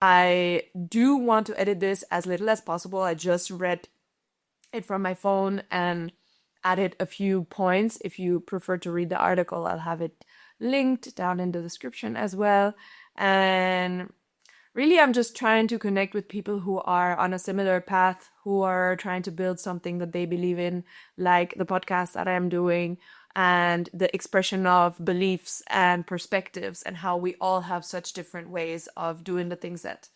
I do want to edit this as little as possible. I just read it from my phone and added a few points. If you prefer to read the article, I'll have it linked down in the description as well. And really, I'm just trying to connect with people who are on a similar path, who are trying to build something that they believe in, like the podcast that I'm doing, and the expression of beliefs and perspectives, and how we all have such different ways of doing the things that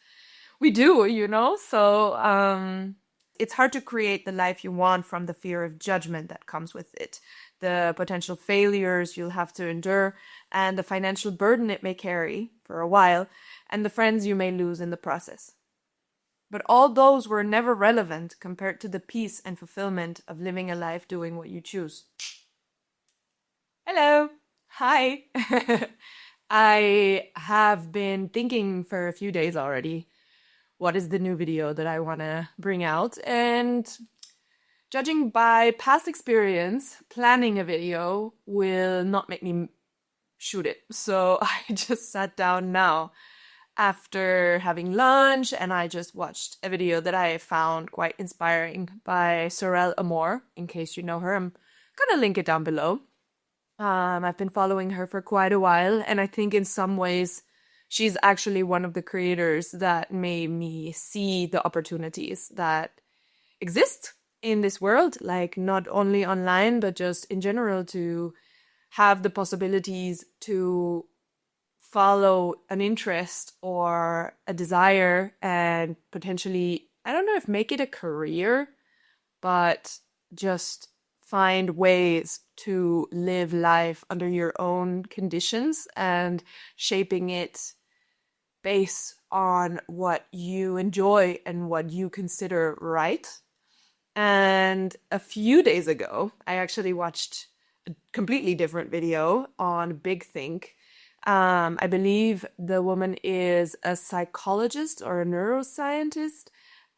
we do, you know? So, it's hard to create the life you want from the fear of judgment that comes with it, the potential failures you'll have to endure, and the financial burden it may carry for a while, and the friends you may lose in the process. But all those were never relevant compared to the peace and fulfillment of living a life doing what you choose. Hello. Hi. I have been thinking for a few days already what is the new video that I want to bring out. And judging by past experience, planning a video will not make me shoot it. So I just sat down now after having lunch and I just watched a video that I found quite inspiring by Sorel Amor. In case you know her, I'm gonna link it down below. I've been following her for quite a while, and I think in some ways she's actually one of the creators that made me see the opportunities that exist in this world, like not only online, but just in general, to have the possibilities to follow an interest or a desire and potentially, I don't know if make it a career, but just find ways to live life under your own conditions and shaping it based on what you enjoy and what you consider right. And a few days ago, I actually watched a completely different video on Big Think. I believe the woman is a psychologist or a neuroscientist.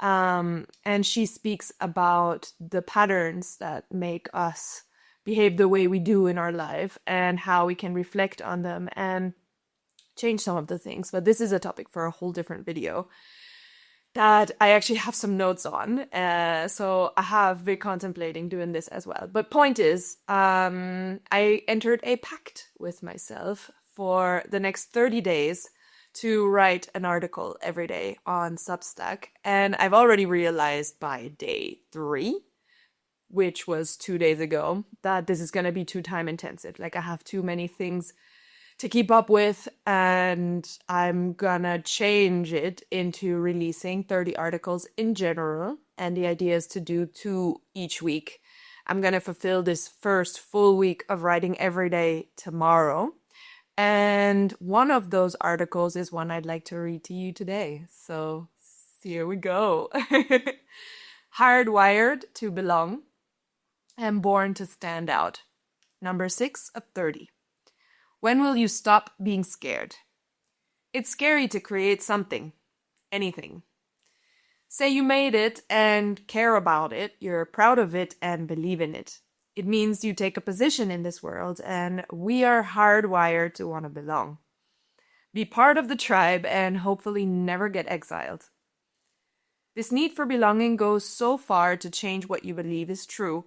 And she speaks about the patterns that make us behave the way we do in our life and how we can reflect on them and change some of the things. But this is a topic for a whole different video that I actually have some notes on. So I have been contemplating doing this as well. But point is, I entered a pact with myself for the next 30 days to write an article every day on Substack. And I've already realized by day 3, which was 2 days ago, that this is going to be too time intensive. Like I have too many things to keep up with, and I'm gonna change it into releasing 30 articles in general. And the idea is to do 2 each week. I'm gonna fulfill this first full week of writing every day tomorrow. And one of those articles is one I'd like to read to you today. So here we go. Hardwired to belong and born to stand out. Number 6 of 30. When will you stop being scared? It's scary to create something, anything. Say you made it and care about it, you're proud of it and believe in it. It means you take a position in this world, and we are hardwired to want to belong. Be part of the tribe and hopefully never get exiled. This need for belonging goes so far to change what you believe is true,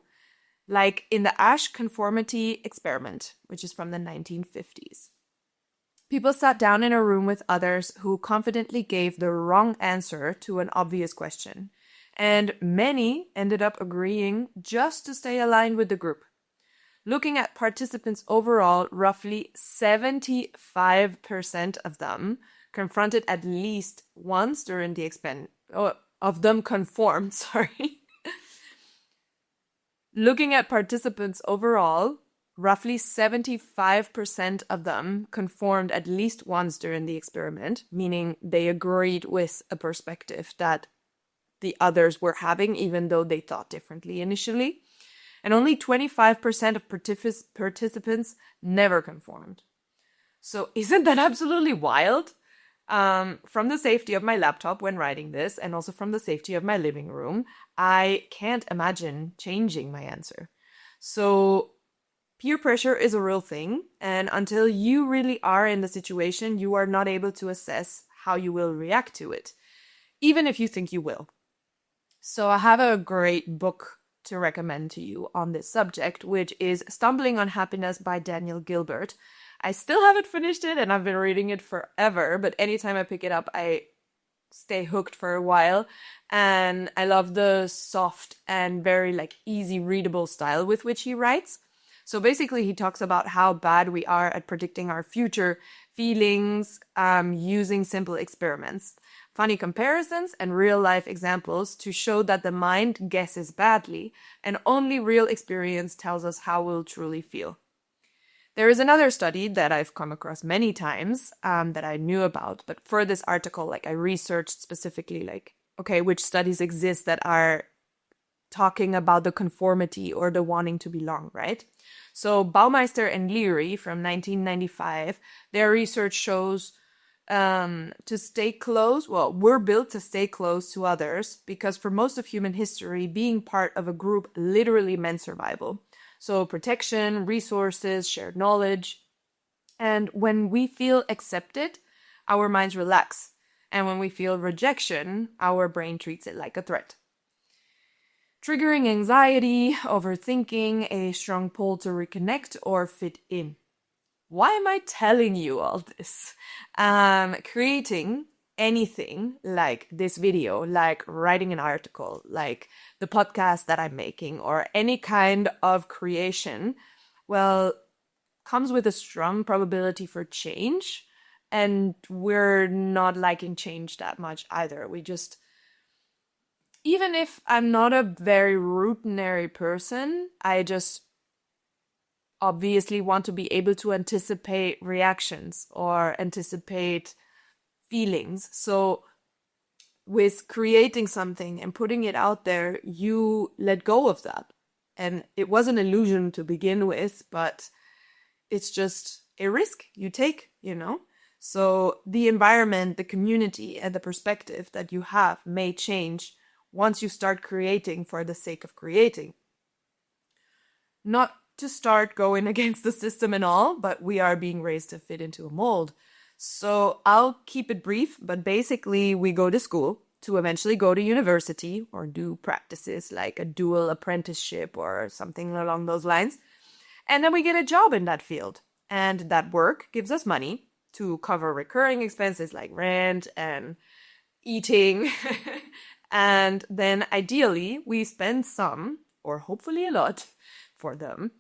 like in the Asch conformity experiment, which is from the 1950s. People sat down in a room with others who confidently gave the wrong answer to an obvious question, and many ended up agreeing just to stay aligned with the group. Looking at participants overall, roughly 75% of them confronted at least once during the experiment. Of them conformed, sorry. Looking at participants overall, roughly 75% of them conformed at least once during the experiment, meaning they agreed with a perspective that the others were having, even though they thought differently initially. And only 25% of participants never conformed. So isn't that absolutely wild? From the safety of my laptop when writing this, and also from the safety of my living room, I can't imagine changing my answer. So peer pressure is a real thing, and until you really are in the situation, you are not able to assess how you will react to it, even if you think you will. So I have a great book to recommend to you on this subject, which is Stumbling on Happiness by Daniel Gilbert. I still haven't finished it and I've been reading it forever, but anytime I pick it up, I stay hooked for a while. And I love the soft and very like easy readable style with which he writes. So basically he talks about how bad we are at predicting our future feelings using simple experiments, funny comparisons, and real life examples to show that the mind guesses badly and only real experience tells us how we'll truly feel. There is another study that I've come across many times that I knew about, but for this article, like I researched specifically like, okay, which studies exist that are talking about the conformity or the wanting to belong, right? So Baumeister and Leary from 1995, their research shows to stay close, well, we're built to stay close to others because for most of human history, being part of a group literally meant survival. So protection, resources, shared knowledge. And when we feel accepted, our minds relax. And when we feel rejection, our brain treats it like a threat. Triggering anxiety, overthinking, a strong pull to reconnect or fit in. Why am I telling you all this? Creating anything like this video, like writing an article, like the podcast that I'm making, or any kind of creation, well, comes with a strong probability for change. And we're not liking change that much either. We just, even if I'm not a very routinary person, I just obviously want to be able to anticipate reactions or anticipate feelings. So with creating something and putting it out there, you let go of that. And it was an illusion to begin with, but it's just a risk you take, you know? So the environment, the community, and the perspective that you have may change once you start creating for the sake of creating. Not to start going against the system and all, but we are being raised to fit into a mold. So I'll keep it brief, but basically we go to school to eventually go to university or do practices like a dual apprenticeship or something along those lines. And then we get a job in that field. And that work gives us money to cover recurring expenses like rent and eating. And then ideally we spend some, or hopefully a lot, for them,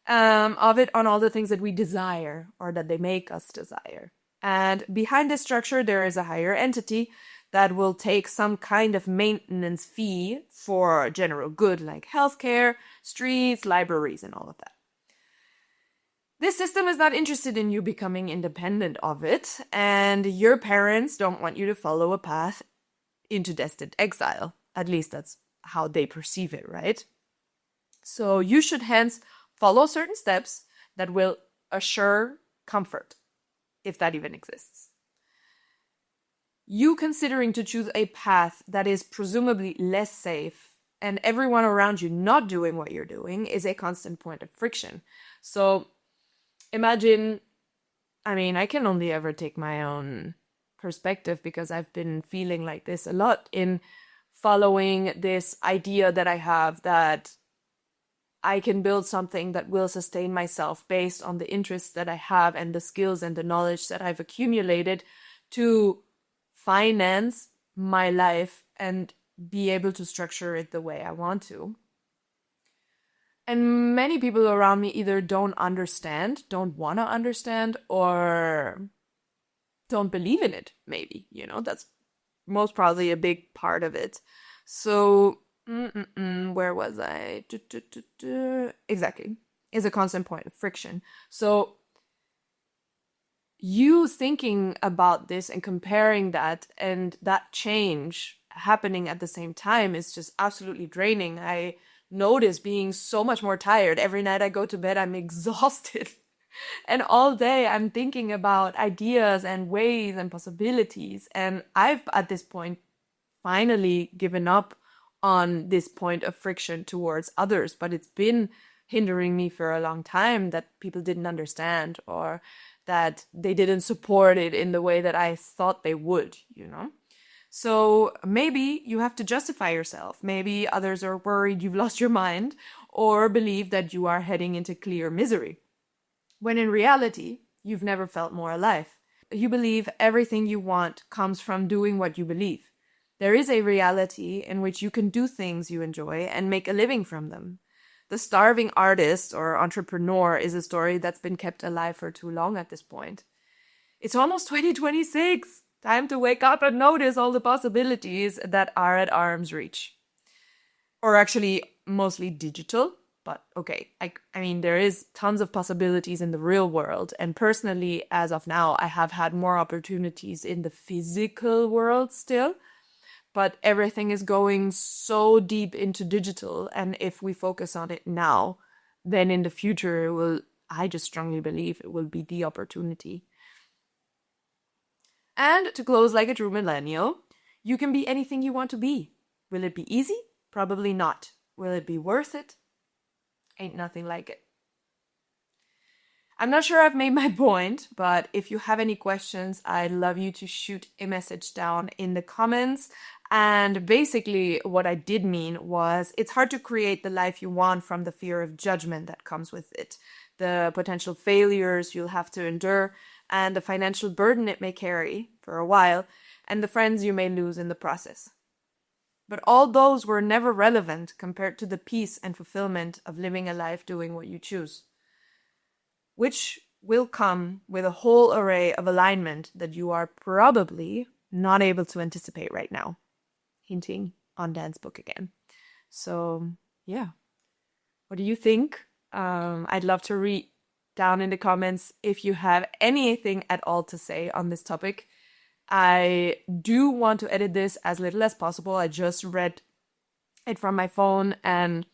of it on all the things that we desire or that they make us desire. And behind this structure, there is a higher entity that will take some kind of maintenance fee for general good like healthcare, streets, libraries, and all of that. This system is not interested in you becoming independent of it, and your parents don't want you to follow a path into destined exile. At least that's how they perceive it, right? So you should hence follow certain steps that will assure comfort, if that even exists. You considering to choose a path that is presumably less safe and everyone around you not doing what you're doing is a constant point of friction. So imagine, I can only ever take my own perspective because I've been feeling like this a lot in following this idea that I have that I can build something that will sustain myself based on the interests that I have and the skills and the knowledge that I've accumulated to finance my life and be able to structure it the way I want to. And many people around me either don't understand, don't want to understand, or don't believe in it, maybe. That's most probably a big part of it. So where was I? Exactly. Is a constant point of friction. So you thinking about this and comparing that and that change happening at the same time is just absolutely draining. I notice being so much more tired. Every night I go to bed, I'm exhausted. And all day I'm thinking about ideas and ways and possibilities. And I've, at this point, finally given up on this point of friction towards others, but it's been hindering me for a long time that people didn't understand or that they didn't support it in the way that I thought they would, you know? So maybe you have to justify yourself. Maybe others are worried you've lost your mind or believe that you are heading into clear misery. When in reality, you've never felt more alive. You believe everything you want comes from doing what you believe. There is a reality in which you can do things you enjoy and make a living from them. The starving artist or entrepreneur is a story that's been kept alive for too long at this point. It's almost 2026. Time to wake up and notice all the possibilities that are at arm's reach. Or actually, mostly digital. But okay, I mean, there is tons of possibilities in the real world. And personally, as of now, I have had more opportunities in the physical world still. But everything is going so deep into digital. And if we focus on it now, then in the future, I just strongly believe it will be the opportunity. And to close like a true millennial, you can be anything you want to be. Will it be easy? Probably not. Will it be worth it? Ain't nothing like it. I'm not sure I've made my point, but if you have any questions, I'd love you to shoot a message down in the comments. And basically, what I did mean was it's hard to create the life you want from the fear of judgment that comes with it, the potential failures you'll have to endure, and the financial burden it may carry for a while, and the friends you may lose in the process. But all those were never relevant compared to the peace and fulfillment of living a life doing what you choose, which will come with a whole array of alignment that you are probably not able to anticipate right now. Hinting on Dan's book again. So, yeah. What do you think? I'd love to read down in the comments if you have anything at all to say on this topic. I do want to edit this as little as possible. I just read it from my phone and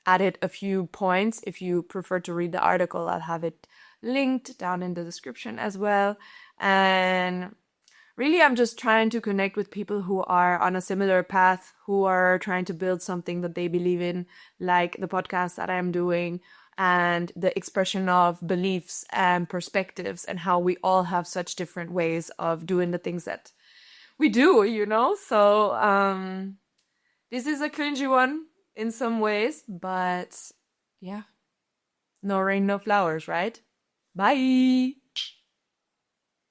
added a few points. If you prefer to read the article, I'll have it linked down in the description as well. And really, I'm just trying to connect with people who are on a similar path, who are trying to build something that they believe in, like the podcast that I'm doing, and the expression of beliefs and perspectives, and how we all have such different ways of doing the things that we do, you know? So this is a cringy one in some ways, but yeah, no rain, no flowers, right? Bye!